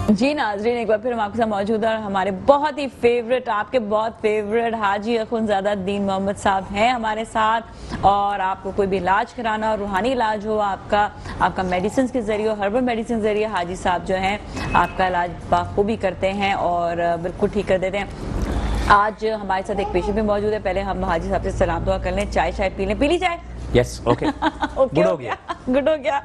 जी नाजरीन, एक बार फिर हम आपके साथ मौजूद है और हमारे बहुत ही फेवरेट, आपके बहुत फेवरेट हाजी अखुनज़ादा दीन मोहम्मद साहब हैं हमारे साथ। और आपको कोई भी इलाज कराना हो, रूहानी इलाज हो, आपका मेडिसिन के जरिए, हर्बल मेडिसिन के जरिए हाजी साहब जो हैं आपका इलाज बाखूबी करते हैं और बिल्कुल ठीक कर देते हैं। आज हमारे साथ एक पेशेंट भी मौजूद है। पहले हम हाजी साहब से सलाम दुआ कर लें। चाय शाय पी लें, पी ली चाय? यस, ओके, गुड हो गया, गुड हो गया।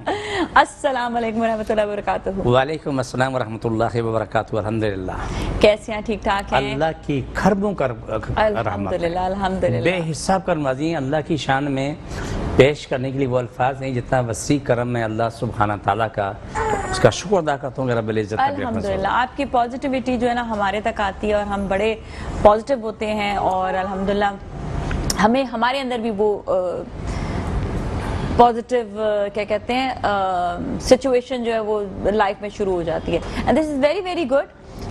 अस्सलाम वालेकुम रहमतुल्लाहि व बरकातुहू। वालेकुम अस्सलाम व रहमतुल्लाहि व बरकातुहू। अल्हम्दुलिल्लाह। कैसे हैं? ठीक ठाक हैं? अल्लाह की खरबों कर अल्हम्दुलिल्लाह, अल्हम्दुलिल्लाह। बेहिसाब कर माजी अल्लाह की शान में पेश करने के लिए वो अल्फाज नहीं, जितना वसी करम है अल्लाह सुब्हाना ताला का, उसका शुक्र अदा करता हूँ रब्बुल इज्जत। अल्हम्दुलिल्लाह, आपकी पॉजिटिविटी जो है ना हमारे तक आती है और हम बड़े पॉजिटिव होते हैं और अल्हम्दुलिल्लाह हमें हमारे अंदर भी वो पॉजिटिव क्या कहते हैं सिचुएशन जो है वो लाइफ में शुरू हो जाती है। And this is very very good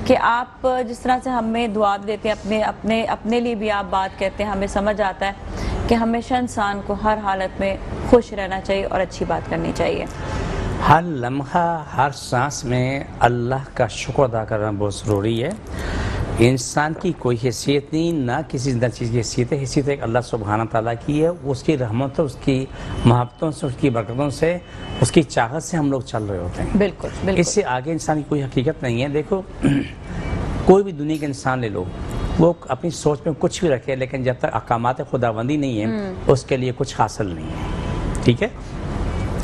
कि आप जिस तरह से हमें दुआ भी देते हैं, अपने लिए भी आप बात कहते हैं। हमें समझ आता है कि हमेशा इंसान को हर हालत में खुश रहना चाहिए और अच्छी बात करनी चाहिए। हर लम्हा, हर सांस में अल्लाह का शुक्र अदा करना बहुत ज़रूरी है। इंसान की कोई हैसियत नहीं, ना किसी जिंदा चीज़ की हैसियत है। हैसियत एक अल्लाह सुब्हाना ताला की है। उसकी रहमतों, उसकी मोहब्बतों से, उसकी बरकतों से, उसकी चाहत से हम लोग चल रहे होते हैं। बिल्कुल, बिल्कुल। इससे आगे इंसान की कोई हकीकत नहीं है। देखो कोई भी दुनिया का इंसान ले लो, वो अपनी सोच में कुछ भी रखे, लेकिन जब तक अकामात खुदाबंदी नहीं है उसके लिए कुछ हासिल नहीं है। ठीक है,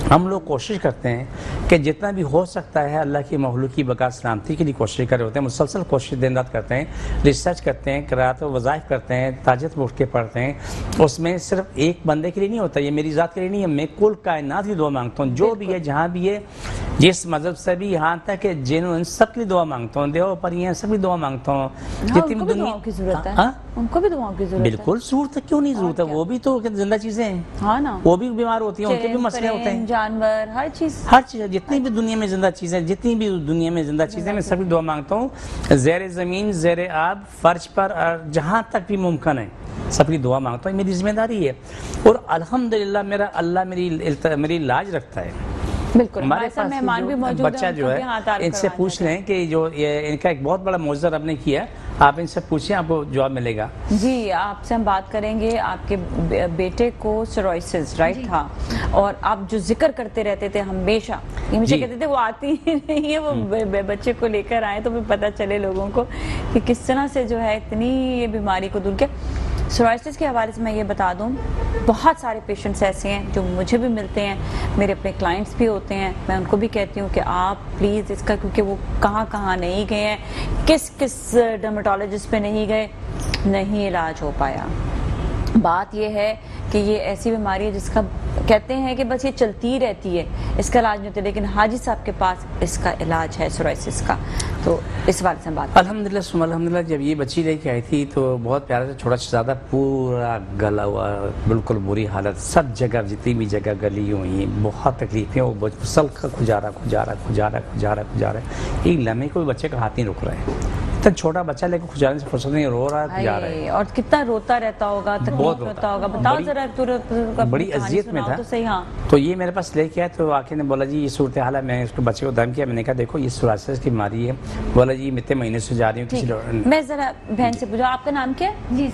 हम लोग कोशिश करते हैं कि जितना भी हो सकता है अल्लाह की मखलूक की बका सलामती के लिए कोशिश कर रहे होते हैं। मुसलसल कोशिश दिन रात करते हैं, रिसर्च करते हैं, क़िराअत व वज़ाइफ करते हैं, ताजत उठ के पढ़ते हैं। उसमें सिर्फ एक बंदे के लिए नहीं होता, ये मेरी ज़ात के लिए नहीं है। मैं कुल कायनात की दुआ मांगता हूँ, जो भी है, जहाँ भी है, जिस मज़हब से भी, यहाँ तक कि जिन सब की दुआ मांगता हूँ। देव पर यहाँ सब की दुआ मांगता हूँ। जितनी भी दुनिया की ज़रूरत है, उनको भी दुआओं की ज़रूरत है। बिल्कुल, ज़रूरत है, क्यों नहीं ज़रूरत है। वो भी तो जिंदा चीज़ें हैं, हाँ ना, वो भी बीमार होती हैं, उनके भी मसले होते हैं। जानवर, हर चीज़ जितनी भी दुनिया में जिंदा चीज़ें, जितनी भी दुनिया में जिंदा चीज़ें, मैं सभी दुआ मांगता हूँ। ज़ेर ज़मीन, ज़ेर आब, फर्श पर, और जहाँ तक भी मुमकिन है सबकी दुआ मांगता हूँ। मेरी जिम्मेदारी है और अल्हम्दुलिल्लाह मेरा अल्लाह मेरी लाज रखता है। बिल्कुल, हमारे पास मेहमान भी मौजूद हैं, बच्चा जो है, इनसे पूछ लें कि जो इनका एक बहुत बड़ा मौजज़ा रब ने किया, आप इनसे पूछें, आपको जवाब मिलेगा। जी, आपसे हम बात करेंगे। आपके बेटे को सोराइसिस राइट था और आप जो जिक्र करते रहते थे हमेशा, ये मुझे कहते थे वो आती ही नहीं है, वो बच्चे को लेकर आए तो फिर पता चले लोगों को कि किस तरह से जो है इतनी ये बीमारी को दूर किया। सोराइसिस के हवाले से मैं ये बता दूं, बहुत सारे पेशेंट्स ऐसे हैं जो मुझे भी मिलते हैं, मेरे अपने क्लाइंट्स भी होते हैं। मैं उनको भी कहती हूँ कि आप प्लीज़ इसका, क्योंकि वो कहाँ कहाँ नहीं गए हैं, किस किस डर्मेटोलॉजिस्ट पे नहीं गए, नहीं इलाज हो पाया। बात यह है कि ये ऐसी बीमारी है जिसका कहते हैं कि बस ये चलती रहती है, इसका इलाज नहीं होता, लेकिन हाजी साहब के पास इसका इलाज है सोराइसिस का। तो इस बारे से हम बात अल्हम्दुलिल्लाह जब ये बच्ची लेके आई थी तो बहुत प्यारा सा छोटा सा, पूरा गला हुआ, बिल्कुल बुरी हालत, सब जगह जितनी भी जगह गली हुई, बहुत तकलीफें, वो मुसल खुजा रहा एक लम्हे को भी बच्चे का हाथ नहीं रुक रहा है। इतना छोटा बच्चा लेकर खुजाने से फुर्सत नहीं, रो रहा है, खुजा रहा है, और कितना रोता रहता होगा, तकलीफ होता होगा। बताओ जरा, बड़ी अजियत में था। तो सही, हाँ। तो ये मेरे पास लेके आया तो आके ने बोला जी ये सूरत हाल है। मैं उसको बच्चे को दम किया, मैंने कहा देखो ये सोराइसिस की बीमारी है। बोला जी मैं इतने महीने से जा रही हूँ किसी डॉक्टर। मैं जरा बहन से पूछा, आपका नाम क्या है? जी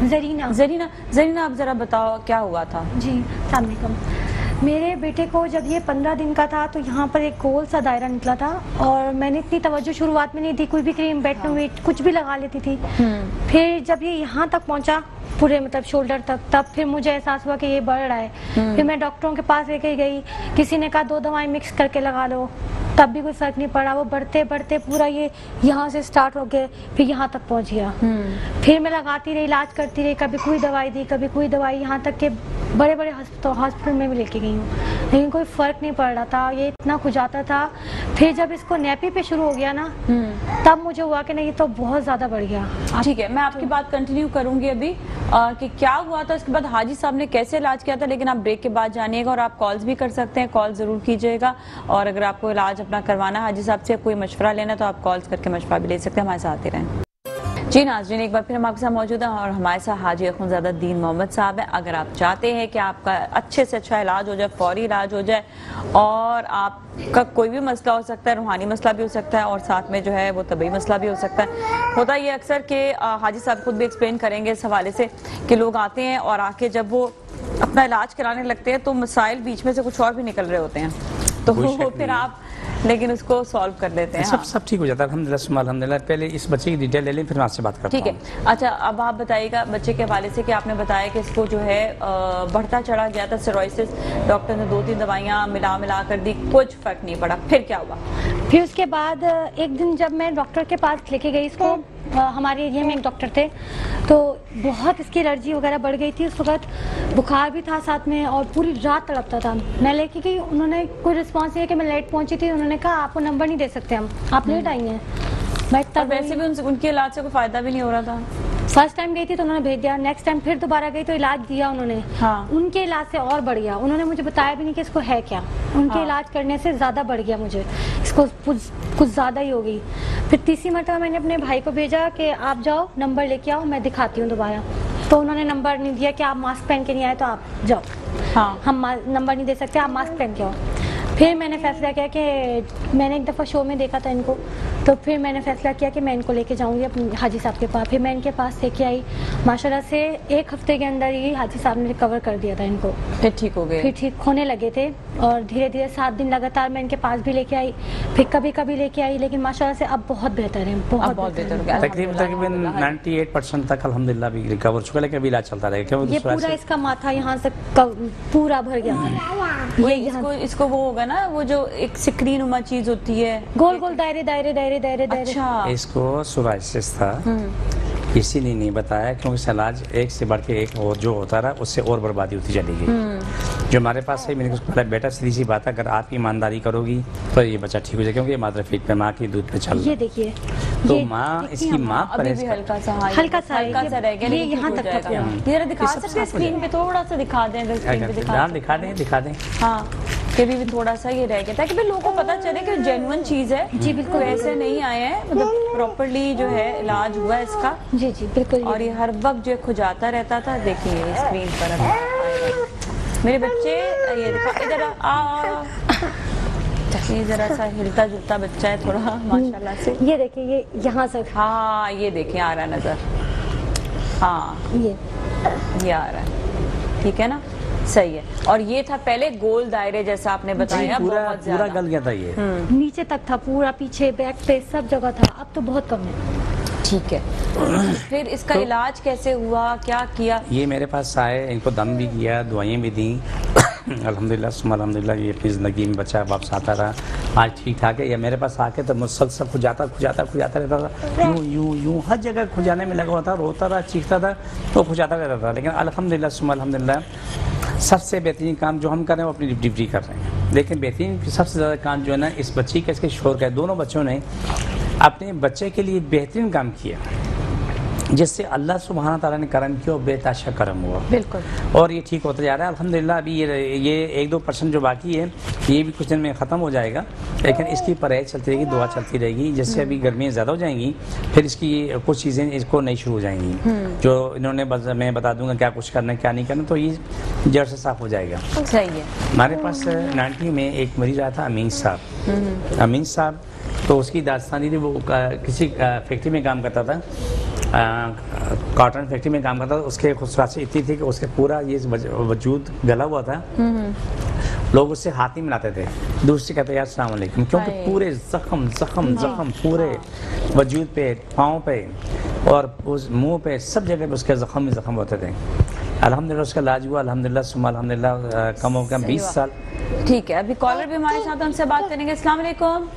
जरीना, आप जरा बताओ क्या हुआ था? जी सलाम। मेरे बेटे को जब ये 15 दिन का था तो यहाँ पर एक गोल सा दायरा निकला था और मैंने इतनी तवज्जो शुरुआत में नहीं दी, कोई भी क्रीम, बेटनोवेट कुछ भी लगा लेती थी। फिर जब ये यहाँ तक पहुँचा, पूरे मतलब शोल्डर तक, तब फिर मुझे एहसास हुआ कि ये बढ़ रहा है। फिर मैं डॉक्टरों के पास लेके गई, किसी ने कहा 2 दवाएं मिक्स करके लगा लो, तब भी कोई फर्क नहीं पड़ा। वो बढ़ते बढ़ते पूरा ये यहाँ से स्टार्ट हो गया, फिर यहाँ तक पहुँच गया। फिर मैं लगाती रही, इलाज करती रही, कभी कोई दवाई दी, कभी कोई दवाई, यहाँ तक के बड़े बड़े हॉस्पिटल में भी लेके गई हूँ, लेकिन कोई फर्क नहीं पड़ रहा था। ये इतना खुजाता था। फिर जब इसको नैपी पे शुरू हो गया ना, तब मुझे हुआ कि नहीं, ये तो बहुत ज्यादा बढ़ गया। ठीक है, मैं आपकी बात कंटिन्यू करूंगी अभी कि क्या हुआ था, उसके बाद हाजी साहब ने कैसे इलाज किया था, लेकिन आप ब्रेक के बाद जानिएगा और आप कॉल्स भी कर सकते हैं, कॉल जरूर कीजिएगा। और अगर आपको इलाज अपना करवाना हाजी साहब से, कोई मशवरा लेना, तो आप कॉल्स करके मशवरा भी ले सकते हैं। हमारे साथ ही रहें। जी नाज़रीन, एक बार फिर हम आपके साथ मौजूद हैं और हमारे साथ हाजी अख़ुंज़ादुद्दीन मोहम्मद साहब हैं। अगर आप चाहते हैं कि आपका अच्छे से अच्छा इलाज हो जाए, फौरी इलाज हो जाए, और आपका कोई भी मसला हो सकता है, रूहानी मसला भी हो सकता है और साथ में जो है वो तबी मसला भी हो सकता है। होता ये अक्सर कि हाजी साहब खुद भी एक्सप्लेन करेंगे इस हवाले से कि लोग आते हैं और आके जब वो अपना इलाज कराने लगते हैं तो मसाइल बीच में से कुछ और भी निकल रहे होते हैं, तो फिर आप लेकिन उसको सॉल्व कर लेते हैं। सब ठीक हो जाता है अल्हम्दुलिल्लाह। पहले इस बच्चे की डिटेल ले लें, फिर मैं आपसे बात करता हूं। ठीक है, अच्छा अब आप बताइएगा बच्चे के हवाले से कि आपने बताया कि इसको जो है बढ़ता चढ़ा गया था सिरोसिस, डॉक्टर ने 2-3 दवाइयाँ मिला कर दी, कुछ फर्क नहीं पड़ा, फिर क्या हुआ? फिर उसके बाद एक दिन जब मैं डॉक्टर के पास लेके गई इसको, हमारे एरिया में एक डॉक्टर थे, तो बहुत इसकी एलर्जी वगैरह बढ़ गई थी। उस वक्त बुखार भी था साथ में और पूरी रात तड़पता था। मैं लेके गई, उन्होंने कोई रिस्पांस नहीं है कि मैं लेट पहुंची थी। उन्होंने कहा आपको नंबर नहीं दे सकते हम, आप लेट आई हैं। मैं तब वैसे भी उनके इलाज से कोई फायदा भी नहीं हो रहा था। फर्स्ट टाइम गई थी तो उन्होंने भेज दिया, नेक्स्ट टाइम फिर दोबारा गई तो इलाज दिया उन्होंने। हाँ। उनके इलाज से और बढ़ गया, उन्होंने मुझे बताया भी नहीं कि इसको है क्या। उनके इलाज करने से ज़्यादा बढ़ गया, मुझे इसको कुछ ज़्यादा ही हो गई। फिर तीसरी मरतबा मैंने अपने भाई को भेजा कि आप जाओ नंबर लेके आओ, मैं दिखाती हूँ दोबारा। तो उन्होंने नंबर नहीं दिया कि आप मास्क पहन के नहीं आए तो आप जाओ। हाँ। हम नंबर नहीं दे सकते, आप मास्क पहन के आओ। फिर मैंने फैसला किया कि मैंने एक दफ़ा शो में देखा था इनको, तो फिर मैंने फैसला किया कि मैं इनको लेके जाऊंगी अपने हाजी साहब के पास। फिर मैं इनके पास लेके आई, माशाल्लाह से 1 हफ्ते के अंदर ही हाजी साहब ने रिकवर कर दिया था इनको। फिर ठीक हो गए? फिर ठीक होने लगे थे और धीरे धीरे 7 दिन लगातार मैं इनके पास भी लेके आई, फिर कभी कभी लेके आई, लेकिन माशाल्लाह से अब बहुत बेहतर है, बहुत बेहतर हो गया। तकरीबन 98% तक अल्हम्दुलिल्लाह भी रिकवर चुका, लेकिन अभी इलाज चलता रहेगा। ये पूरा इसका माथा यहाँ से पूरा भर गया था। इसको वो होगा ना, वो जो एक स्क्रीन उमा चीज होती है, गोल गोल दायरे दायरे दायरे दायरे दायरे। अच्छा। इसको सोराइसिस था, इसीलिए नहीं बताया क्योंकि इलाज एक से बढ़ के एक और जो होता रहा उससे और बर्बादी होती चली गई। जो हमारे पास है, मैंने उसको बोला बेटा सीधी सी बात है, अगर आप ईमानदारी करोगी तो ये बच्चा ठीक हो जाएगा, क्योंकि ये मात्र फीट पे माँ के दूध पे चल रहा है। ये देखिए तो माँ इसकी माँ अभी भी हल्का सा रह गया, ये यहाँ तक था। जरा दिखा सकते हैं स्क्रीन पे, थोड़ा सा दिखा दें अगर स्क्रीन पे दिखा दें। हाँ, कि भी थोड़ा सा ये रह गया था कि भाई लोगों को पता चले कि जेन्युइन चीज है। जी बिल्कुल, ऐसे नहीं आए हैं, मतलब प्रॉपर्ली जो है इलाज हुआ है इसका। जी जी बिल्कुल। और ये हर वक्त जो खुजाता रहता था, देखिए स्क्रीन पर अब मेरे बच्चे, ये देखो इधर ये जरा सा हिलता जुलता बच्चा है थोड़ा माशाल्लाह से। ये देखिए, ये यहाँ से, हाँ ये देखिए आ रहा है नजर, हाँ ये आ रहा है, ठीक है ना, सही है। और ये था पहले गोल दायरे जैसा आपने बताया, पूरा गल गया था ये, नीचे तक था, पूरा पीछे बैक पे सब जगह था, अब तो बहुत कम है। ठीक है। फिर इसका इलाज कैसे हुआ, क्या किया? ये मेरे पास आए, इनको दम भी किया, दवाइयाँ भी दी अल्हम्दुलिल्लाह ये अपनी ज़िंदगी में बच्चा वापस आता रहा, आज ठीक ठाक है। या मेरे पास आके तो मुसलसल खुजाता रहता था, यूं हर जगह खुजाने में लगा हुआ था, रोता था, चीखता था, तो खुजाता रहता था। लेकिन अल्हम्दुलिल्लाह सबसे बेहतरीन काम जो हम कर रहे हैं वो अपनी ड्यूटी कर रहे हैं। लेकिन बेहतरीन सबसे ज़्यादा काम जो है ना, इस बच्ची का, इसके शोर का, दोनों बच्चों ने अपने बच्चे के लिए बेहतरीन काम किया, जिससे अल्लाह सुब्हाना ताला ने करम किया और बेताशा करम हुआ। बिल्कुल। और ये ठीक होता जा रहा है अल्हम्दुलिल्लाह। अभी ये 1-2% जो बाकी है, ये भी कुछ दिन में ख़त्म हो जाएगा, लेकिन इसकी परहेज चलती रहेगी, दुआ चलती रहेगी। जिससे अभी गर्मियाँ ज़्यादा हो जाएंगी, फिर इसकी कुछ चीज़ें इसको नई शुरू हो जाएंगी, जो इन्होंने मैं बता दूंगा क्या कुछ करना क्या नहीं करना, तो ये जड़ से साफ हो जाएगा। सही है। हमारे पास 90 में एक मरीज आया था, अमीन साहब। तो उसकी दास्तानी थी, वो किसी फैक्ट्री में काम करता था, कॉटन फैक्ट्री में काम करता था। उसके खुशरासी इतनी थी कि उसके पूरा ये वजूद गला हुआ था, लोग उससे हाथ नहीं मिलाते थे, दूसरे कहते यार अस्सलाम वालेकुम, क्योंकि पूरे जख्म पूरे वजूद पे, पाँव पे और उस मुंह पे, सब जगह पे उसके जख्म होते थे। अल्हम्दुलिल्लाह उसका इलाज हुआ, अल्हम्दुलिल्लाह कम हो कम 20 साल। ठीक है, अभी कॉलर भी हमारे साथ, हमसे बात करेंगे। अस्सलाम वालेकुम।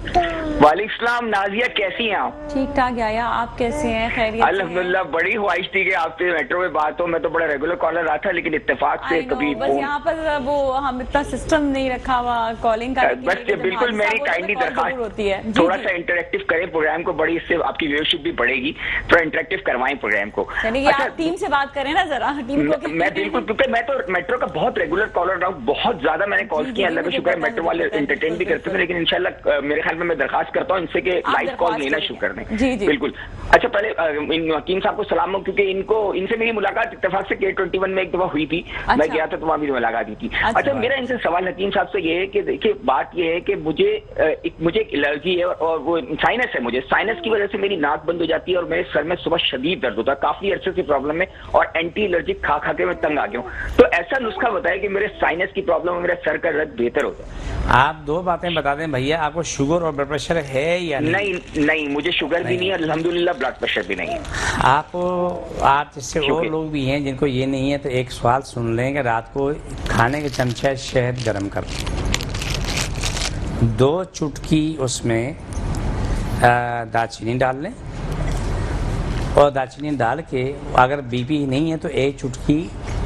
वालेकुम सलाम। नाजिया कैसी हैं आप? ठीक ठाक। याया आप कैसे हैं? खैरियत? अल्हम्दुलिल्लाह। बड़ी ख्वाहिश थी कि आपसे मेट्रो में बात हो, मैं तो बड़ा रेगुलर कॉलर रहा था, लेकिन इत्तेफाक से कभी बस यहाँ पर वो हम इतना सिस्टम नहीं रखा हुआ कॉलिंग का। बस बिल्कुल मेरी काइंडली दरखास्त होती है, थोड़ा सा इंटरेक्टिव करें प्रोग्राम को, बड़ी इससे आपकी व्यूअरशिप भी बढ़ेगी, थोड़ा इंटरेक्टिव करवाएं प्रोग्राम को। आप टीम से बात करें ना जरा, टीम को मैं बिल्कुल, क्योंकि मैं तो मेट्रो का बहुत रेगुलर कॉलर रहा हूँ, बहुत ज्यादा मैंने कॉल किया, अल्लाह का शुक्र है मेट्रो वाले एंटरटेन भी करते थे, लेकिन इंशाल्लाह मेरे ख्याल में मैं दरखास्त करता हूँ इनसे कि लाइव कॉल लेना शुरू कर दें। बिल्कुल। अच्छा, पहले इन हकीम साहब को सलाम हो, क्योंकि इनसे मेरी मुलाकात इत्तेफाक से K21 में एक दफा हुई थी, मैं गया था तो वहां भी मुलाकात हुई थी। अच्छा, मेरा इनसे सवाल हकीम साहब से ये है कि देखिए बात ये है कि मुझे एक एलर्जी है और वो साइनस है, मुझे साइनस की वजह से मेरी नाक बंद हो जाती है और मेरे सर में सुबह शदीद दर्द होता है, काफी अरसे से प्रॉब्लम है और एंटी एलर्जिक खा खा के मैं तंग आ गया हूँ। तो ऐसा नुस्खा बताया कि मेरे साइनस की प्रॉब्लम और मेरा सर का दर्द बेहतर होता है। आप दो बातें बता दें भैया, आपको शुगर और ब्लड प्रेशर है या नहीं? नहीं, मुझे शुगर भी नहीं है अल्हम्दुलिल्लाह, ब्लड प्रेशर भी नहीं है। आप जैसे और लोग भी हैं जिनको ये नहीं है, तो एक सवाल सुन लें कि रात को खाने के चमचा शहद गर्म कर 2 चुटकी उसमें दालचीनी डाल लें और दालचीनी डाल के अगर बीपी नहीं है तो 1 चुटकी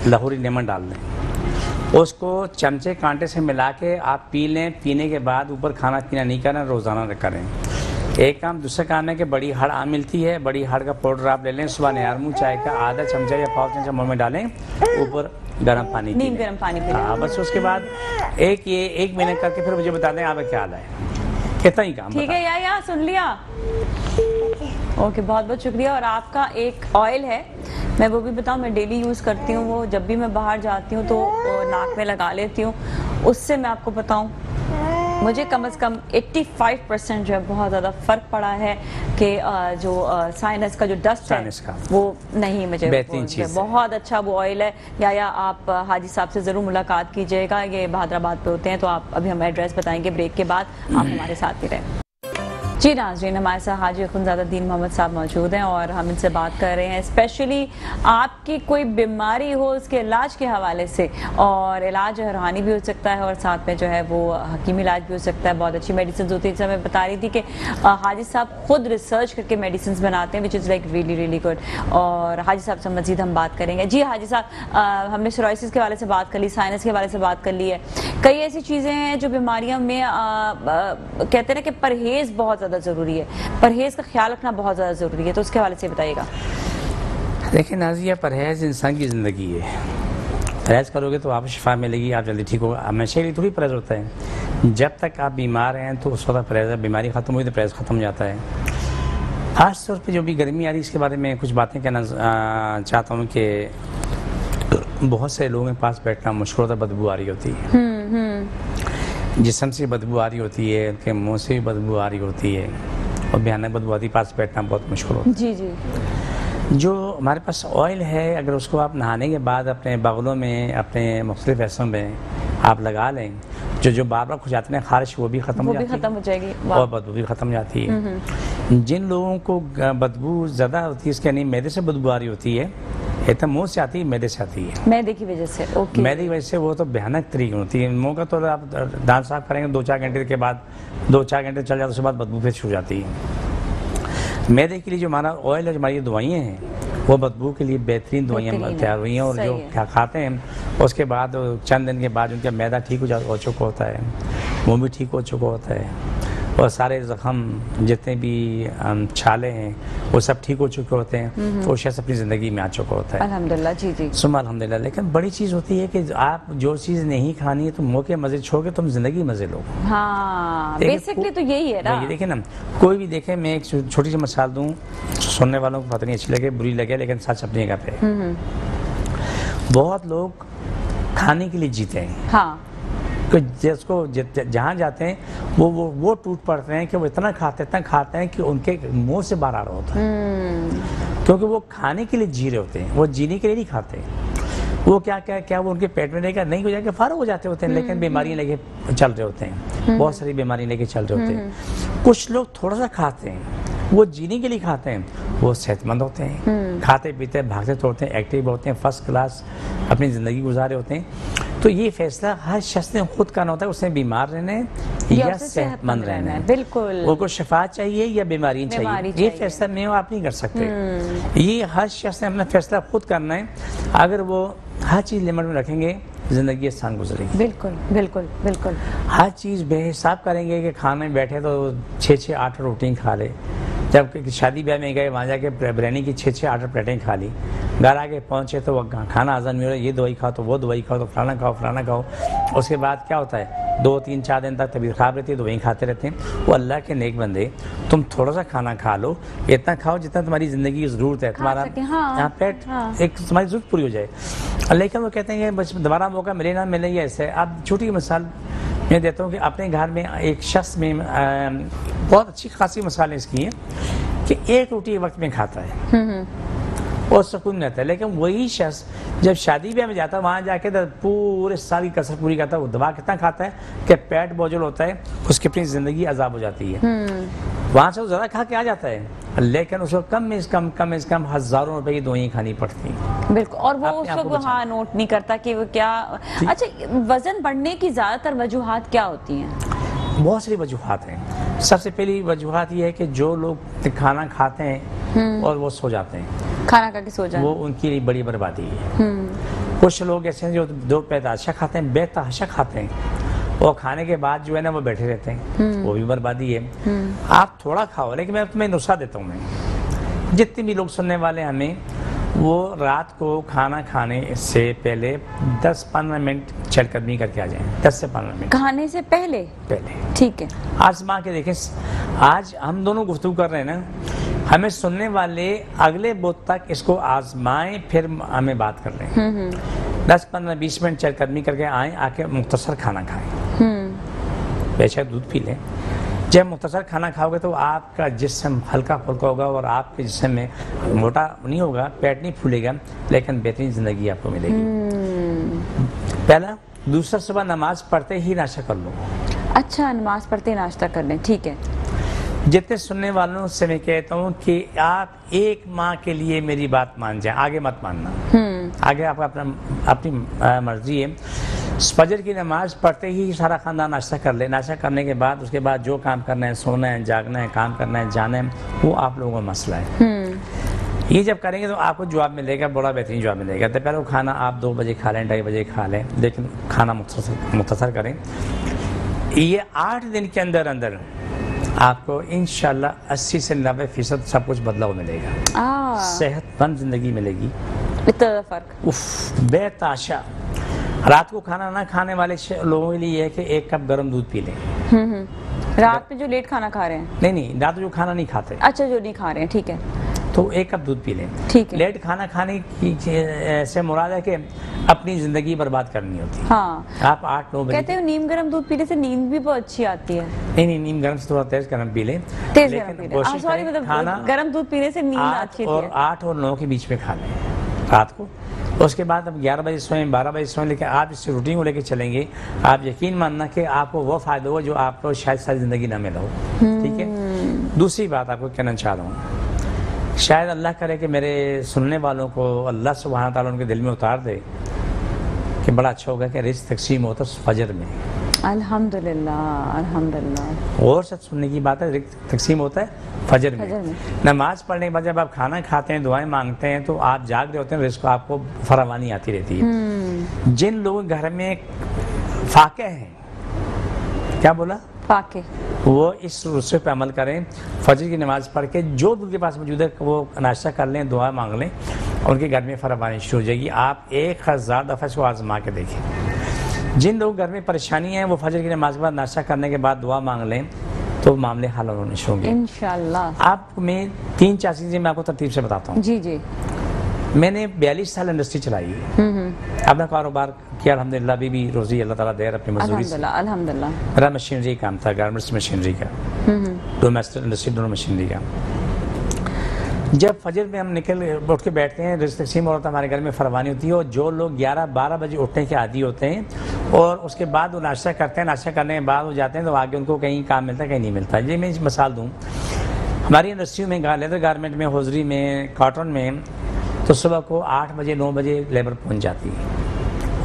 लाहौरी लेमन डाल लें, उसको चमचे कांटे से मिला के आप पी लें। पीने के बाद ऊपर खाना पीना नहीं करना, रोज़ाना करें। एक काम। दूसरा काम है कि बड़ी हड़ आम मिलती है, बड़ी हड़ का पाउडर आप ले लें, सुबह नियारमू चाय का आधा चमचा या पाव चमचा मुँह में डालें, ऊपर गर्म पानी नीम गर्म पानी पी लें। बस उसके बाद एक महीने करके फिर मुझे बता दें आपका क्या हाल है, कितना ही काम। ठीक है या सुन लिया। ओके, बहुत बहुत शुक्रिया। और आपका एक ऑयल है, मैं वो भी बताऊं, मैं डेली यूज़ करती हूँ वो, जब भी मैं बाहर जाती हूँ तो नाक में लगा लेती हूँ। उससे मैं आपको बताऊं, मुझे कम से कम 85% जो है बहुत ज़्यादा फ़र्क पड़ा है कि जो साइनस का जो डस्ट है वो नहीं, मुझे बेहतरीन चीज़, बहुत अच्छा वो ऑयल है। या आप हाजी साहब से ज़रूर मुलाकात कीजिएगा, ये बहादराबाद पे होते हैं। तो आप अभी हमें एड्रेस बताएंगे ब्रेक के बाद, आप हमारे साथ ही रहें। जी नाज़रीन, हमारे साथ हाजी खुनज़ादुद्दीन मोहम्मद साहब मौजूद हैं और हम इनसे बात कर रहे हैं स्पेशली आपकी कोई बीमारी हो उसके इलाज के हवाले से। और इलाज रूहानी भी हो सकता है और साथ में जो है वो हकीमी इलाज भी हो सकता है। बहुत अच्छी मेडिसिन होती है। मैं बता रही थी कि हाजी साहब खुद रिसर्च करके मेडिसिन बनाते हैं, which is like really good. और हाजी साहब से मजीद हम बात करेंगे। जी हाजी साहब, हमने सोराइसिस के हवाले से बात कर ली, साइनस के हवाले से बात कर ली है। कई ऐसी चीज़ें हैं जो बीमारियों में कहते हैं ना कि परहेज़ बहुत ज़्यादा ज़रूरी है, परहेज का ख्याल रखना बहुत ज़्यादा ज़रूरी है, तो उसके हवाले से बताइएगा। देखिए नाज़िया, परहेज इंसान की ज़िंदगी है। परहेज करोगे तो आपको शिफा मिलेगी, आप जल्दी ठीक होगा। हमेशा के लिए थोड़ी परहेज होता है, जब तक आप बीमार हैं तो उस वक्त परहेज, बीमारी ख़त्म हुई तो परहेज ख़त्म हो जाता है। खास तौर पर जो भी गर्मी आ रही है इसके बारे में कुछ बातें कहना चाहता हूँ कि बहुत से लोगों के पास बैठना मुश्किल होता है, बदबू आ रही होती है, जिस्म से बदबू आ रही होती है, उनके मुंह से भी बदबू आ रही होती है और भयानक बदबू आती है, पास बैठना बहुत मुश्किल होता है। जी। जो हमारे पास ऑयल है, अगर उसको आप नहाने के बाद अपने बगलों में, अपने मुख्तलिफ हिस्सों में आप लगा लें, जो बार बार खुजाते हैं खारिश वो भी ख़त्म हो जाएगी और बदबू भी ख़त्म हो जाती है। जिन लोगों को बदबू ज़्यादा होती है, इसके यानी मैदे से बदबू आ रही होती है, इतना मुंह से आती है, मैदे से आती है, मैदे की वजह से। ओके, मैदे की वजह से वो तो भयानक तरीके होती है। मुंह का तो आप दांत साफ करेंगे 2-4 घंटे के बाद, 2-4 घंटे चल जाते उसके बाद बदबू फिर छूट जाती है। मैदे के लिए जो हमारा ऑयल है, जो हमारी दवाइयाँ हैं, वो बदबू के लिए बेहतरीन दवाइयाँ तैयार हुई हैं। और जो क्या खाते हैं उसके बाद चंद दिन के बाद उनका मैदा ठीक हो चुका होता है, मुँह भी ठीक हो चुका होता है और सारे ज़ख्म जितने भी छाले हैं वो सब ठीक हो चुके होते हैं, तो वो शख्स अपनी ज़िंदगी में आ चुका होता है। अल्हम्दुलिल्लाह। जी। सुबह अल्हम्दुलिल्लाह। लेकिन बड़ी चीज़ होती है कि आप जो चीज़ नहीं खानी है तो मुँह के मज़े छोड़ के तुम ज़िंदगी मज़े लो। हाँ, बेसिकली तो यही है ना। देखिए ना, कोई भी देखे, मैं एक छोटी सी मिसाल दूँ, सुनने वालों को पता नहीं अच्छी लगे बुरी लगे, लेकिन सच अपनी जगह पे। बहुत लोग खाने के लिए जीते हैं। हाँ, तो जिसको जहाँ जाते हैं वो टूट पड़ते हैं कि वो इतना खाते हैं कि उनके मुंह से बाहर आ रहा होता है, क्योंकि वो खाने के लिए जी रहे होते हैं, वो जीने के लिए नहीं खाते। वो क्या वो उनके पेट में रहेगा, नहीं हो जाएगा, फारग हो जाते होते हैं, लेकिन बीमारियाँ लेके चल रहे होते हैं, बहुत सारी बीमारियाँ लेके चल रहे होते हैं। कुछ लोग थोड़ा सा खाते हैं, वो जीने के लिए खाते हैं, वो सेहतमंद होते हैं, खाते पीते भागते तोड़ते हैं, एक्टिव होते हैं, फर्स्ट क्लास अपनी ज़िंदगी गुजारे होते हैं। तो ये फैसला हर शख्स ने खुद करना होता है, उसने बीमार रहना है या सेहतमंद रहना है। बिल्कुल, वो को शिफा चाहिए या बीमारी चाहिए, ये फैसला मैं आप नहीं कर सकते। ये हर शख्स ने अपना फैसला खुद करना है। अगर वो हर चीज़ लिमिट में रखेंगे, ज़िंदगी आसान गुजरेगी। बिल्कुल। हर चीज़ बेहिसाब करेंगे कि खाने में बैठे तो 6-8 रोटियाँ खा ले, जब शादी ब्याह में गए वहाँ जाके बिरयानी की 6-8 प्लेटें खा ली, घर आके पहुँचे तो वो खाना हजम नहीं हो रहा, ये दवाई खाओ तो वो दवाई खाओ तो फलाना खाओ। उसके बाद क्या होता है 2-3-4 दिन तक तबीयत खराब रहती है तो वहीं खाते रहते हैं। वो अल्लाह के नेक बंदे, तुम थोड़ा सा खाना खा लो, इतना खाओ जितना तुम्हारी ज़िंदगी की ज़रूरत है, तुम्हारा यहाँ पेट एक तुम्हारी ज़रूरत पूरी हो जाए। लेकिन वो कहते हैं कि बस दोबारा मौका मिले ना मिले, ये ऐसे। अब छोटी मिसाल मैं देता हूँ कि अपने घर में एक शख्स में बहुत अच्छी खासी मिसालें इसकी हैं कि एक रोटी एक वक्त में खाता है और सुकून रहता है, लेकिन वही शख्स जब शादी ब्याह में जाता है वहाँ जाके तो पूरे साल की कसर पूरी करता है, वो दबा कितना खाता है कि पेट बोझल होता है, उसकी अपनी ज़िंदगी अजाब हो जाती है। वहाँ से वो ज़्यादा खा के आ जाता है, लेकिन उसको कम से कम हज़ारों रुपए की दवाइयाँ खानी पड़ती हैं। बिल्कुल, और वो उसको हाँ नोट नहीं करता कि वो क्या। अच्छा, वजन बढ़ने की ज़्यादातर वजूहात क्या होती हैं? बहुत सारी वजूहात हैं। सबसे पहली वजूहात ये है कि जो लोग खाना खाते हैं और वो सो जाते हैं, खाना खा के सो जाते हैं, वो उनकी लिए बड़ी बर्बादी है। कुछ लोग ऐसे हैं जो दो पैदाशा खाते हैं, बेतहाशा खाते हैं, और खाने के बाद जो है ना वो बैठे रहते हैं, वो भी बर्बादी है। आप थोड़ा खाओ, लेकिन मैं तुम्हें नुस्खा देता हूँ। मैं जितने भी लोग सुनने वाले हमें, वो रात को खाना खाने से पहले 10-15 मिनट चहलकदमी करके आ जाएं। 10 से 15 मिनट खाने से पहले। ठीक है, आजमा के देखें। आज हम दोनों गुफ्तगू कर रहे हैं ना, हमें सुनने वाले अगले बुध तक इसको आजमाएं, फिर हमें बात कर लें। 10-15-20 मिनट चहलकदमी करके आएँ, आके मुख्तसर खाना खाएं, बेशक दूध पी लें। जब मुख्तसर खाना खाओगे तो आपका जिस्म हल्का फुल्का होगा और आपके जिस्म में मोटा नहीं होगा, पेट नहीं फूलेगा, लेकिन बेहतरीन ज़िंदगी आपको मिलेगी। पहला। दूसरा, सुबह नमाज पढ़ते ही नाश्ता कर लो। अच्छा, नमाज पढ़ते ही नाश्ता कर लें, ठीक है। जितने सुनने वालों से मैं कहता हूँ कि आप एक माह के लिए मेरी बात मान जाए, आगे मत मानना। आगे आपका अपनी मर्जी है। फजर की नमाज पढ़ते ही सारा खानदान नाश्ता कर ले। नाश्ता करने के बाद उसके बाद जो काम करना है, सोना है, जागना है, काम करना है, जाना है, वो आप लोगों का मसला है। ये जब करेंगे तो आपको जवाब मिलेगा, बड़ा बेहतरीन जवाब मिलेगा। तो पहले वो खाना आप 2 बजे खा लें, 2:30 बजे खा लें, लेकिन खाना मुख्तसर करें। ये 8 दिन के अंदर अंदर आपको इंशाल्लाह 80 से 90% सब कुछ बदलाव मिलेगा। सेहतमंद जिंदगी मिलेगी। इतना फर्क। उफ, बेताशा। रात को खाना ना खाने वाले लोगों के लिए है कि 1 कप गर्म दूध पी लें। रात में जो लेट खाना खा रहे हैं? नहीं, रात जो खाना नहीं खाते। अच्छा, जो नहीं खा रहे हैं, ठीक है, तो 1 कप दूध पी लें। ठीक है। लेट खाना खाने की से मुराद है कि अपनी जिंदगी बर्बाद करनी होती है। हाँ। आप 8-9 बजे कहते हैं नीम गर्म दूध पीने से नींद भी बहुत अच्छी आती है। नहीं, नीम गर्म से थोड़ा तेज गर्म पी लें। तेज गर्म पी लें। सॉरी, मतलब खाना गर्म दूध पीने से नींद अच्छी है। 8 और 9 के बीच में खा लें रात को। उसके बाद अब 11 बजे सोएं, 12 बजे सोएं, लेकिन आप इस रूटीन को लेकर चलेंगे, आप यकीन मानना कि आपको वो फायदा हो जो आपको शायद सारी ज़िंदगी ना मिला हो। ठीक है। दूसरी बात आपको कहना चाह रहा हूँ, शायद अल्लाह करे कि मेरे सुनने वालों को अल्लाह सुब्हान तआला उनके दिल में उतार दे कि बड़ा अच्छा होगा कि रिज़्क़ तक़सीम होता है फजर में। अल्हम्दुलिल्लाह, अल्हम्दुलिल्लाह। और सच सुनने की बात है, रिज़्क़ तक़सीम होता है फजर में। नमाज पढ़ने के बाद जब आप खाना खाते हैं, दुआएं मांगते हैं, तो आप जाग रहे होते हैं, रिज़्क़ आपको फरावानी आती रहती है। जिन लोगों के घर में फाके हैं, क्या बोला? फाके, वो इस रुस्से पे अमल करें। फजर की नमाज पढ़ के जो उनके पास मौजूद है वो नाश्ता कर लें, दुआ मांग लें, उनके घर में फरावानी शुरू हो जाएगी। आप 1000 दफ़ा इसको आजमा के देखें। जिन लोग घर में परेशानी है, वो फजर की नमाज के बाद नाश्ता करने के बाद दुआ मांग लें, तो मामले हल होने शुरू होंगे इंशाल्लाह। आप मैं 3-4 चीज़ें मैं आपको तरतीब से बताता हूँ। जी जी। मैंने 42 साल इंडस्ट्री चलाई है, अपना कारोबार किया, अल्हम्दुलिल्लाह। बीबी रोजी अल्लाह ताला दे अपनी मजदूरी से। अल्हम्दुलिल्लाह। मेरा मशीनरी काम था, गारमेंट्स मशीनरी का, डोमेस्टिक इंडस्ट्री दोनों मशीनरी का। जब फजर में हम उठ के बैठते हैं, रिज़्क़ तक़सीम औरत हमारे घर में फरमानी होती है, और जो लोग 11-12 बजे उठने के आदी होते हैं और उसके बाद वो नाश्ता करते हैं, नाश्ता करने के बाद वो जाते हैं, तो आगे उनको कहीं काम मिलता है, कहीं नहीं मिलता। ये मैं मिसाल दूँ, हमारी इंडस्ट्री में लेदर गारमेंट में, हौजरी में, कॉटन में, तो सुबह को 8 बजे 9 बजे लेबर पहुँच जाती है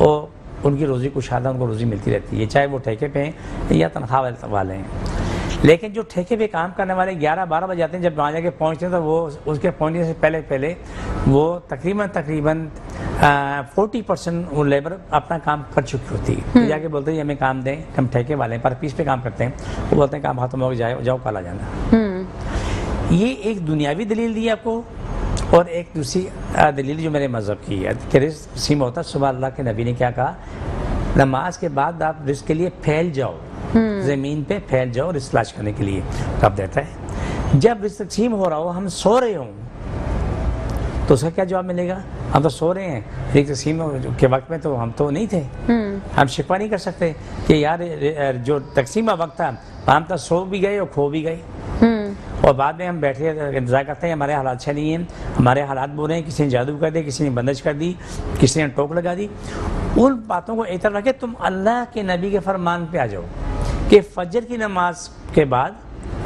और उनकी रोज़ी कुशादा, उनको रोज़ी मिलती रहती है, चाहे वो ठेके पे हैं या तनख्वाह वाले हैं। लेकिन जो ठेके पे काम करने वाले 11-12 बजे आते हैं, जब वहाँ जाके पहुँचते हैं, तो वो उसके पहुँचने से पहले वो तकरीबन 40% वो लेबर अपना काम कर चुकी होती है। तो जाके बोलते हैं हमें काम दें, हम ठेके वाले हैं, पर पीस पे काम करते हैं, वो बोलते हैं काम खत्म हो जाओ कल आ जाना। ये एक दुनियावी दलील दी आपको, और एक दूसरी दलील जो मेरे मज़हब की है कि रिस्क तकसीम होता है। सुबह अल्लाह के नबी ने क्या कहा, नमाज के बाद आप रिस्क के लिए फैल जाओ, ज़मीन पे फैल जाओ रिस्क तलाश करने के लिए। कब देता है? जब रिस्क तकसीम हो रहा हो, हम सो रहे हों, तो उसका क्या जवाब मिलेगा? हम तो सो रहे हैं, रिस्क तकसीम के वक्त में तो हम तो नहीं थे, हम शिकवा नहीं कर सकते कि यार जो तकसीम का वक्त था हम तो सो भी गए और खो भी गए, और बाद में हम बैठे इंतजार करते हैं हमारे हालात अच्छे नहीं हैं, हमारे हालात बुरे हैं, किसी ने जादू कर दिया, किसी ने बंदिश कर दी, किसी ने टोक लगा दी। उन बातों को एक तरफ रखे, तुम अल्लाह के नबी के फरमान पे आ जाओ कि फजर की नमाज के बाद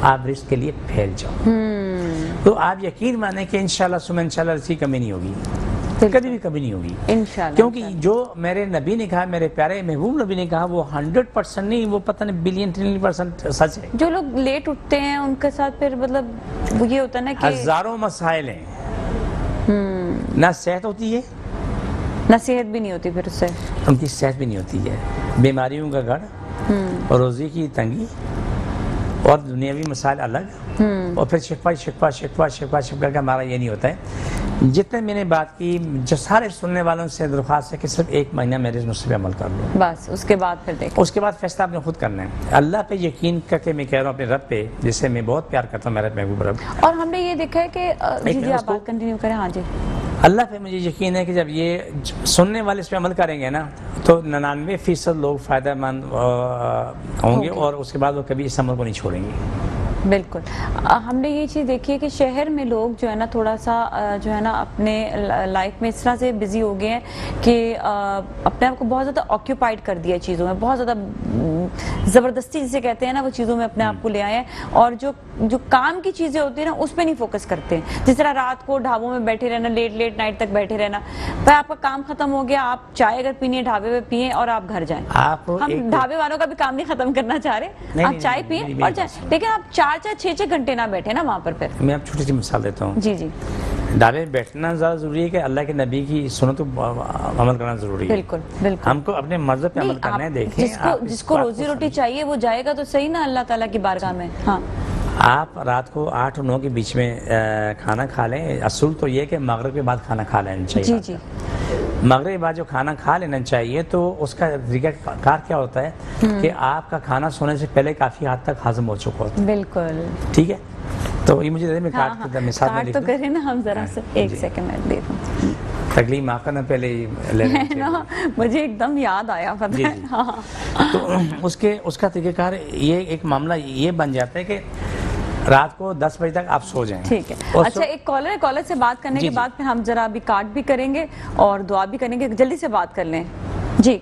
आप रिस्क के लिए फैल जाओ। तो आप यकीन माने कि इंशाल्लाह सुबह इंशाल्लाह इसकी कमी नहीं होगी, कभी भी कमी नहीं होगी इंशाल्लाह। क्योंकि जो मेरे नबी ने कहा, मेरे प्यारे महबूब नबी ने कहा, वो 100% नहीं, वो पता नहीं बिलियन ट्रिलियन % सच है। जो लोग लेट उठते हैं उनके साथ फिर मतलब वो ये होता है ना कि हजारों मसाइल हैं, ना सेहत होती है, ना सेहत भी नहीं होती, फिर उससे उनकी सेहत भी नहीं होती है, बीमारियों का गढ़ और रोजी की तंगी और दुनियावी मसाइल अलग, और फिर शिकवा शिकवा शिकवा शिकवा शिकवा का हमारा ये नहीं होता है। जितने मैंने बात की, जो सारे सुनने वालों से दरख्वास्त है कि सिर्फ 1 महीना मेरे नुस्खे पे अमल कर लो, बस उसके बाद फिर देखो, उसके बाद फैसला आपने खुद करना है। अल्लाह पे यकीन करके मैं कह रहा हूँ, अपने रब पे जिससे मैं बहुत प्यार करता हूँ, मेरा महबूब रब। और हमने ये देखा है कि जी आप बात कंटिन्यू करें। हाँ जी। अल्लाह पे मुझे यकीन है कि जब ये सुनने वाले इस पर अमल करेंगे ना, तो 99% लोग फ़ायदेमंद होंगे, और उसके बाद वो कभी इस अमल को नहीं छोड़ेंगे। बिल्कुल। हमने ये चीज़ देखी है कि शहर में लोग जो है ना थोड़ा सा जो है ना अपने लाइफ में इस तरह से बिजी हो गए हैं कि अपने आप को बहुत ज़्यादा ऑक्यूपाइड कर दिया चीज़ों में, बहुत ज़्यादा ज़बरदस्ती जिसे कहते हैं ना, वो चीज़ों में अपने आप को ले आए हैं, और जो काम की चीज़ें होती है ना उस पर नहीं फोकस करते हैं। जिस तरह रात को ढाबों में बैठे रहना, लेट नाइट तक बैठे रहना, पर आपका काम खत्म हो गया, आप चाय अगर पीनी है ढाबे में पिए और आप घर जाएं। हम ढाबे वालों का भी काम नहीं खत्म करना चाह रहे, आप चाय पिए और जाए, लेकिन आप 4-6 घंटे ना बैठे ना वहाँ पर। फिर मैं आप छोटी सी मिसाल देता हूँ। जी जी। ढाबे में बैठना ज़्यादा ज़रूरी है कि अल्लाह के नबी की सुन्नत पर अमल करना ज़रूरी है? बिल्कुल बिल्कुल। हमको अपने मज़हब पे अमल करना है। देखें, जिसको रोजी रोटी चाहिए वो जाएगा तो सही ना अल्लाह ताला की बारगाह में। हाँ, आप रात को 8 और 9 के बीच में खाना खा लें। असूल तो ये कि मगरिब के बाद खाना खा लेना चाहिए। जी जी। मगरिब के बाद जो खाना खा लेना चाहिए, तो उसका तरीक़ाकार क्या होता है कि आपका खाना सोने से पहले काफ़ी हद तक हजम हो चुका होता है। बिल्कुल ठीक है। तो ये मुझे मैं काट तो करें ना हम जरा से, 1 सेकंड में दे दूं। तकलीफ माफ करना पहले ही ना, मुझे एकदम याद आया पता है। हाँ। तो उसका तरीक़ाकार ये एक मामला ये बन जाता है कि रात को 10 बजे तक आप सो जाएं। ठीक है। अच्छा, एक कॉलर से बात करने के बाद फिर हम जरा अभी कार्ड भी करेंगे और दुआ भी करेंगे, जल्दी से बात कर लें। जी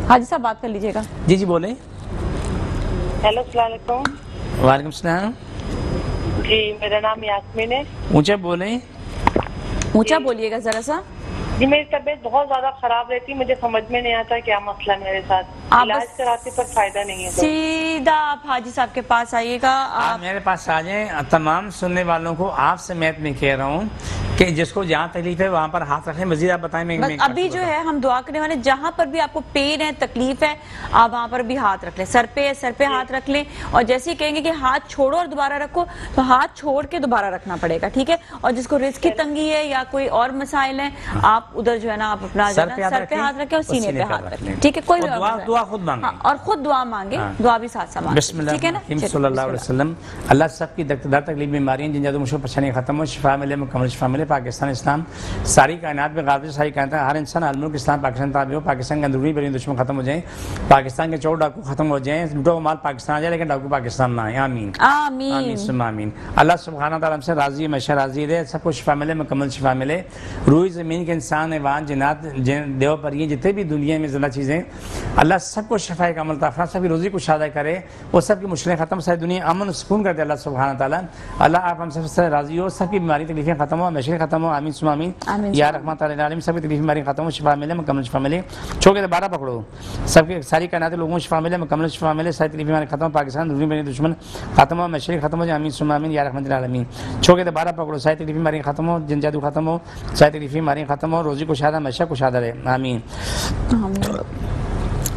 हाजी साहब बात कर लीजिएगा। जी जी बोले। हेलो अस्सलाम वालेकुम। वालेकुम सलाम। जी मेरा नाम यास्मीन है। ऊंचा बोले, ऊंचा बोलिएगा जरा सा। जी मेरी तबीयत बहुत ज्यादा खराब रहती है, मुझे समझ में नहीं आता क्या मसला मेरे साथ, इलाज कराते पर फायदा नहीं है। सीधा आप हाजी साहब के पास आइएगा। आप मेरे पास आ जाएं। तमाम सुनने वालों को आपसे मैं कह रहा हूँ कि जिसको जहाँ तकलीफ है वहाँ पर हाथ रखें। मजीद आप बताएं। मैं अभी जो है हम दुआ करने वाले, जहाँ पर भी आपको पेन है, तकलीफ है, आप वहाँ पर भी हाथ रख लें। सर पे हाथ रख लें, और जैसे ही कहेंगे कि हाथ छोड़ो और दोबारा रखो, तो हाथ छोड़ के दोबारा रखना पड़ेगा। ठीक है। और जिसको रिस्क की तंगी है या कोई और मसाइल है, आप उधर जो है ना आप अपना सर पे हाथ रखें और सीने पे हाथ रखें। ठीक है। कोई दुआ खुद मांगे। हाँ, और खुद दुआ मांगे। दुआ भी साथ साथ मांगे। ठीक है ना। सल्लल्लाहु अलैहि वसल्लम। अल्लाह सबकी दर्द तकलीफ बीमारियां जिन मुश्किल परेशानियां खत्म हो, शिफा मिले, मुकम्मल शिफा मिले। पाकिस्तान इस्लाम सारी कायनात में गाज़ी, सारी कायनात हर इंसान अलमुल्क इस्लाम पाकिस्तान ताबी हो। पाकिस्तान के अंदरूनी बरीन दुश्मन खत्म हो जाए, पाकिस्तान के चोर डाकू खत्म हो जाए, लूटो माल पाकिस्तान आ जाए लेकिन डाकू पाकिस्तान ना आए। आमीन आमीन आमीन। अल्लाह सुब्हाना तआला हमसे राजी, हमेशा राजी रहे, सबको शिफा मिले, मुकम्मल शिफा मिले। रूई ज़मीन के इंसान, हैवान, जिन्नात, देव पर ये जितने भी दुनिया में ज़िंदा चीज़ें, अल्लाह सबको शिफाए कामल अता फरमा, सबकी रोज़ी को शादा करे, वो सबकी मुश्किलें ख़त्म, सारी दुनिया अमन सुकून कर दे अल्लाह सुब्हाना तआला। अल्लाह आप हम सबसे राजी हो, सबकी बीमारी तकलीफें खत्म हो, मुश्किलें खत्म हो। आमीन सुम्मा आमीन या रहमत आलमीन। सबकी तकलीफ बीमारी खत्म हो, शिफा मिले, मुकम्मल शिफा मिले। छोड़ के दोबारा पकड़ो, सबके सारी कायनात लोगों को शिफा मिले, मुकम्मल शिफा मिले, सारी तकलीफ बीमारी खत्म हो, पाकिस्तान दुनिया में दुश्मन खत्म हो, मशरिक खत्म हो जाए। आमीन सुम्मा आमीन या रहमत आलमीन। छोड़ के दोबारा पकड़ो, सारी तकलीफ बीमारी खत्म हो, जिन जादू खत्म हो, सारी तकलीफ बीमारी खत्म हो, रोज़ी को शादा, हमेशा को शादा रहे। आमीन।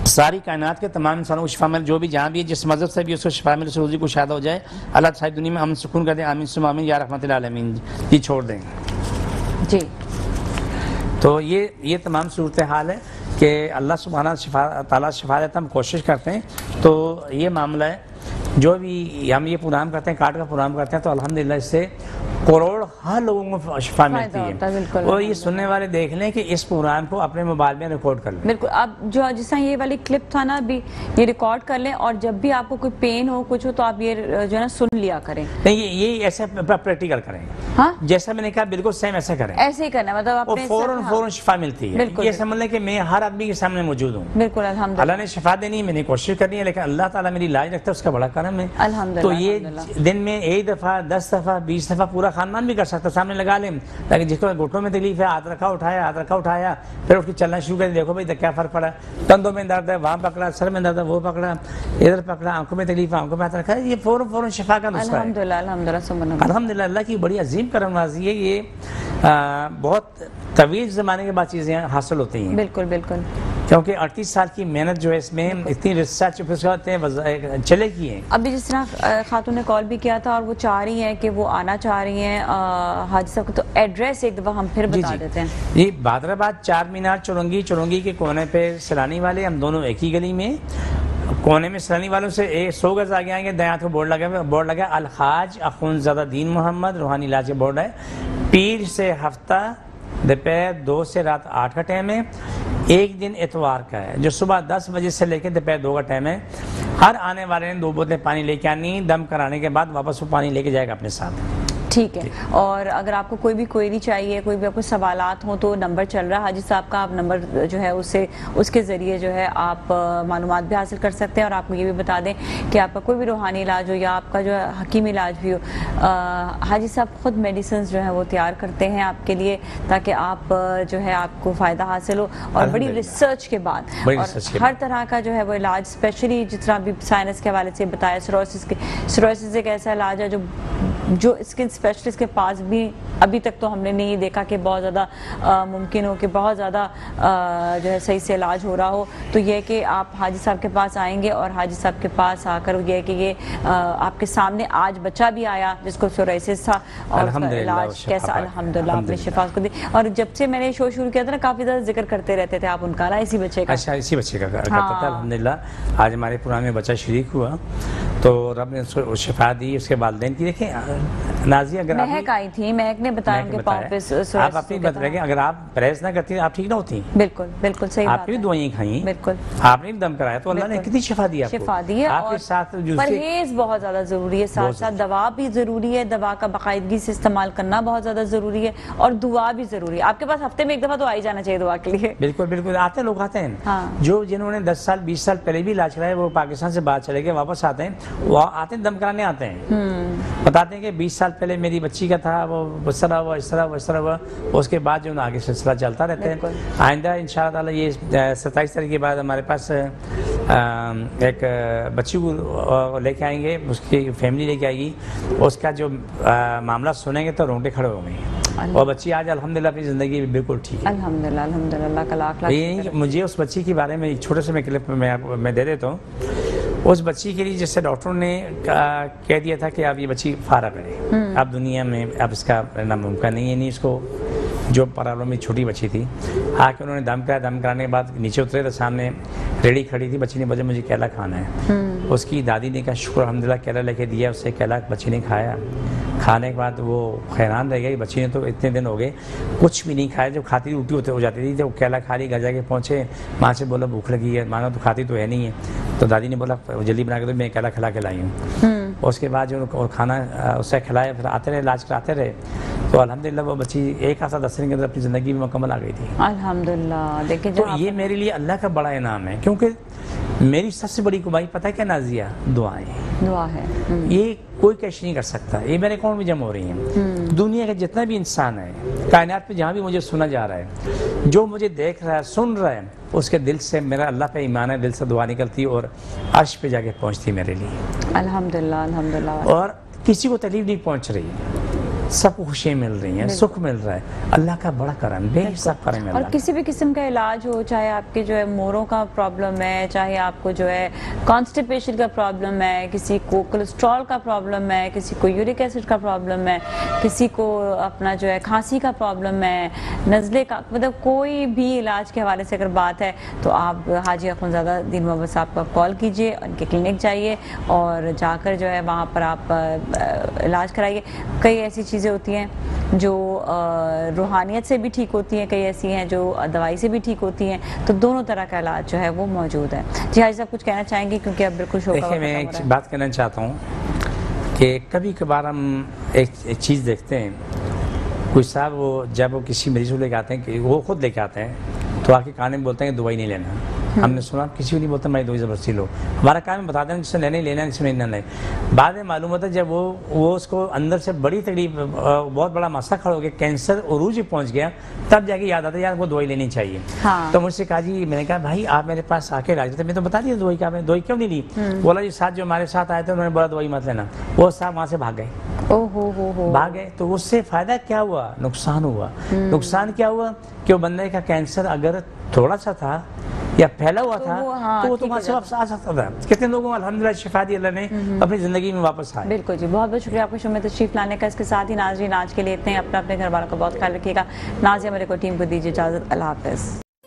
सारी कायनात के तमाम इंसानों को शिफा मिले, जो भी जहाँ भी है, जिस मज़हब से भी उसको शिफा मिले, उस रोज़ी को शादा हो जाए। अल्लाह सारी दुनिया में अमन सुकून कर दे। आमीन सुम्मा आमीन या रहमत आलमीन। ये छोड़ दें। जी। तो ये तमाम सूरत हाल है कि अल्लाह सुब्हानहू ताला शिफा देता, हम कोशिश करते हैं। तो ये मामला है, जो भी हम ये प्रोग्राम करते हैं, कार्ड का प्रोग्राम करते हैं, तो अल्हम्दुलिल्लाह इससे करोड़ हर लोगों को शिफा मिलती है। और ये सुनने वाले देख लें कि इस प्रोग्राम को अपने मोबाइल में रिकॉर्ड कर लें। बिल्कुल, अब जो जिस तरह ये वाली क्लिप था ना, अभी ये रिकॉर्ड कर लें, और जब भी आपको कोई पेन हो, कुछ हो, तो आप ये जो है ना सुन लिया करें। नहीं, ये ऐसे प्रैक्टिकल करें। हाँ, जैसा मैंने कहा बिल्कुल सेम ऐसे करें, ऐसे ही करना, मतलब अपने फौरन शिफा मिलती है। ये समझ लें कि मैं हर आदमी के सामने मौजूद हूँ। बिल्कुल, अल्हम्दुलिल्लाह। अल्लाह ने शिफा देनी है, मैंने कोशिश करनी है, लेकिन अल्लाह ताला मेरी इलाज रखता है, उसका बड़ा करम है। तो ये दिन में 1 दफ़ा, 10 दफ़ा, 20 दफ़ा पूरा खानदान भी कर सकता, सामने लगा लें, ताकि जिसको घुटनों में तकलीफ है, हाथ रखा उठाया, फिर उसकी चलना शुरू कर, देखो भाई क्या फर्क पड़ा, कंधों में दर्द है, वहाँ पकड़ा, सर में दर्द है, वो पकड़ा, इधर पकड़ा, आंखों में तकलीफ है, आंखों में हाथ रखा है, ये फौरन शिफा का नुस्खा है। अल्हम्दुलिल्लाह, अल्लाह की बड़ी अजीम करमनवाज़ी है। ये बहुत तवील ज़माने के बाद चीज़ें हासिल होती हैं। बिल्कुल बिल्कुल, क्योंकि 38 साल की मेहनत जो है इसमें, इतनी रिसर्च चले की है। अभी जिस तरह खातून ने कॉल भी किया था और वो चाह रही हैं कि वो आना चाह रही हैं हाजी साहब, तो एड्रेस एक दफ़ा हम फिर बता देते हैं। ये बादराबाद 4 मीनार चुरंगी के कोने पे सैलानी वाले, हम दोनों एक ही गली में, कोने में सैलानी वालों से 100 गज आगे आएंगे, दायां को बोर्ड लगा अलहाज अखुनज़ादा दीन मोहम्मद रूहानी इलाज का बोर्ड है। पीर से हफ्ता दोपहर 2 से रात 8 का टाइम है। एक दिन एतवार का है, जो सुबह 10 बजे से लेकर दोपहर 2 का टाइम है। हर आने वाले ने 2 बोतलें पानी लेके आनी, दम कराने के बाद वापस वो पानी लेके जाएगा अपने साथ। ठीक है। और अगर आपको कोई भी क्वेरी चाहिए, कोई भी आपको सवालात हो, तो नंबर चल रहा है हाजी साहब का, आप नंबर जो है उसके ज़रिए जो है आप मालूमात भी हासिल कर सकते हैं। और आपको ये भी बता दें कि आपका कोई भी रूहानी इलाज हो या आपका जो है हकीमी इलाज भी हो, हाजी साहब खुद मेडिसिन जो है वो तैयार करते हैं आपके लिए, ताकि आप जो है आपको फ़ायदा हासिल हो। और बड़ी रिसर्च के बाद और हर तरह का जो है वो इलाज, स्पेशली जिस तरह अभी साइनस के हवाले से बताया, सिरोसिस एक ऐसा इलाज है जो स्किन स्पेशलिस्ट के पास भी अभी तक तो हमने नहीं देखा कि बहुत ज़्यादा मुमकिन हो कि बहुत ज़्यादा जो है सही से इलाज हो रहा हो। तो ये कि आप हाजी साहब के पास आएंगे, और हाजी साहब के पास आकर ये कि ये आपके सामने आज बच्चा भी आया जिसको सोराइसिस था, और उसका इलाज कैसा, अल्हम्दुलिल्लाह आपने शिफा को दी। और जब से मैंने शो शुरू किया था ना, काफ़ी ज़्यादा जिक्र करते रहते थे आप उनका ना, इसी बच्चे का। अच्छा, इसी बच्चे का करता था। अल्हम्दुलिल्लाह आज हमारे पुराने बच्चा शरीक हुआ, तो रब ने उसको शिफा दी। उसके वालिदैन की देखें नाज़िया, अगर महक आई थी, महक ने बताया उनके पाँव पे आप अपनी बात रखें, अगर आप परहेज ना करती आप ठीक ना होती। बिल्कुल बिल्कुल सही, आपने भी दवाइयाँ खाई, बिल्कुल आपने भी दम कराया, तो अल्लाह ने कितनी शिफा दी, शिफा दी है। आपके साथ परहेज बहुत ज्यादा जरूरी है, साथ साथ दवा भी जरूरी है, दवा का बाकायदगी से इस्तेमाल करना बहुत ज्यादा जरूरी है, और दुआ भी जरूरी है। आपके पास हफ्ते में एक दफा तो आ ही जाना चाहिए दुआ के लिए। बिल्कुल बिल्कुल, आते लोग आते हैं। हाँ। जो जिन्होंने 10 साल 20 साल पहले भी इलाज कराया, वो पाकिस्तान से बाहर चले गए, वापस आते हैं, वो आते हैं दम कराने आते हैं, बताते हैं कि 20 साल पहले मेरी बच्ची का था, वो इस तरह हुआ। उसके बाद जो आगे सिलसिला चलता रहता है। आइंदा इंशाअल्लाह ये 27 तारीख के बाद हमारे पास एक बच्ची को लेके आएंगे, उसकी फैमिली लेके आएगी, उसका जो मामला सुनेंगे तो रोंगटे खड़े हो गए। और बच्ची आज अल्हम्दुलिल्लाह अपनी ज़िंदगी में बिल्कुल ठीक है, अल्हम्दुलिल्लाह अल्हम्दुलिल्लाह का लाख लाख। मुझे उस बच्ची के बारे में एक छोटे से क्लिप मैं दे देता हूँ। उस बच्ची के लिए जैसे डॉक्टरों ने कह दिया था कि अब ये बच्ची फारग है, अब दुनिया में अब इसका नामुमकिन नहीं है, नहीं इसको जो प्रॉब्लम में छोटी बच्ची थी, आके उन्होंने दम कराने के बाद नीचे उतरे तो सामने रेडी खड़ी थी, बच्ची ने बोला मुझे केला खाना है। उसकी दादी ने कहा शुक्र अल्हम्दुलिल्लाह केला लेके दिया, उससे केला बच्ची ने खाया। खाने के बाद वो हैरान रह गई, बच्ची ने तो इतने दिन हो गए कुछ भी नहीं खाया, जब खाती थी उल्टी हो जाती थी, जब केला खा ली घर जाके पहुँचे, माँ से बोला भूख लगी है, मानो तो खाती तो है नहीं है, तो दादी ने बोला जल्दी बना के दो, मैं केला खिला के लाई हूँ। उसके बाद जो खाना उससे खिलाया, फिर आते रहे इलाज कराते रहे, तो अल्हम्दुलिल्लाह वो बच्ची 1 हफ्ता 10 दिन के अंदर अपनी ज़िंदगी में मुकम्मल आ गई थी, अल्हम्दुलिल्लाह। देखिए तो ये मेरे लिए अल्लाह का बड़ा इनाम है, क्योंकि मेरी सबसे बड़ी कमाई पता है क्या नाज़िया, दुआ है। ये कोई कैश नहीं कर सकता, ये मेरे अकाउंट में जमा हो रही है। दुनिया का जितना भी इंसान है, कायनात में जहाँ भी मुझे सुना जा रहा है, जो मुझे देख रहा है सुन रहा है, उसके दिल से मेरा अल्लाह पे ईमान है, दिल से दुआ निकलती और अर्श पे जाके पहुँचती मेरे लिए, अल्हम्दुलिल्लाह अल्हम्दुलिल्लाह। और किसी को तकलीफ नहीं पहुँच रही, सबको खुशियाँ मिल रही हैं, सुख मिल रहा है, अल्लाह का बड़ा करम, बेहिसाब करम है। और किसी भी किस्म का इलाज हो, चाहे आपके जो है मोरों का प्रॉब्लम है, चाहे आपको जो है कॉन्स्टिपेशन का प्रॉब्लम है, किसी को कोलेस्ट्रॉल का प्रॉब्लम है, किसी को यूरिक एसिड का प्रॉब्लम है, किसी को अपना जो है खांसी का प्रॉब्लम है, नज़ले का, मतलब कोई भी इलाज के हवाले से अगर बात है तो आप हाजी अखुनज़ादा दीन मोहम्मद साहब को कॉल कीजिए, उनके क्लिनिक जाइए और जाकर जो है वहाँ पर आप इलाज कराइए। कई ऐसी चीज़ें होती हैं जो रूहानियत से भी ठीक होती हैं, कई ऐसी हैं जो दवाई से भी ठीक होती हैं, तो दोनों तरह का इलाज जो है वो मौजूद है। जी हाजी साहब कुछ कहना चाहेंगे, क्योंकि अब बिल्कुल शो का देखिए, मैं एक बात कहना चाहता हूँ कि कभी कभार हम एक चीज़ देखते हैं, कुछ साहब वो जब वो किसी मरीज को लेके आते हैं, कि वो खुद लेके आते हैं तो आके कान में बोलते हैं कि दवाई नहीं लेना। हमने सुना किसी को नहीं बोलता मैं दवाई ज़बरदस्ती लो, हमारा काम है बता देना जिससे लेने लेना, जिससे नहीं लेना। बाद में मालूम होता है जब वो उसको अंदर से बड़ी तकलीफ, बहुत बड़ा मसला खड़ा हो गया, कैंसर उरूज पहुंच गया, तब जाके याद आता है यार वो दवाई लेनी चाहिए। हाँ। तो मुझसे कहा जी, मैंने कहा भाई आप मेरे पास आके इलाज थे, मैं तो बता दिया दवाई का, मैंने दवाई क्यों नहीं ली? बोला जी साथ जो हमारे साथ आए थे उन्होंने बोला दवाई मत लेना, वो साहब वहाँ से भाग गए। भाग गए तो उससे फायदा क्या हुआ? नुकसान हुआ। नुकसान क्या हुआ कि वो बंदे का कैंसर अगर थोड़ा सा था या फैला हुआ था तो वो तो वहाँ से वापस आ सकता था। कितने लोगों को अल्हम्दुलिल्लाह शिफा दी अल्लाह ने, अपनी जिंदगी में वापस आए। बिल्कुल जी, बहुत बहुत शुक्रिया आपको शो में तशरीफ लाने का। इसके साथ ही नाज़रीन आज के लिए इतने, अपने घर वालों का बहुत ख्याल रखिएगा। नाज़िया मेरे को टीम को दीजिए इजाज़त, अल्लाह हाफ़िज़।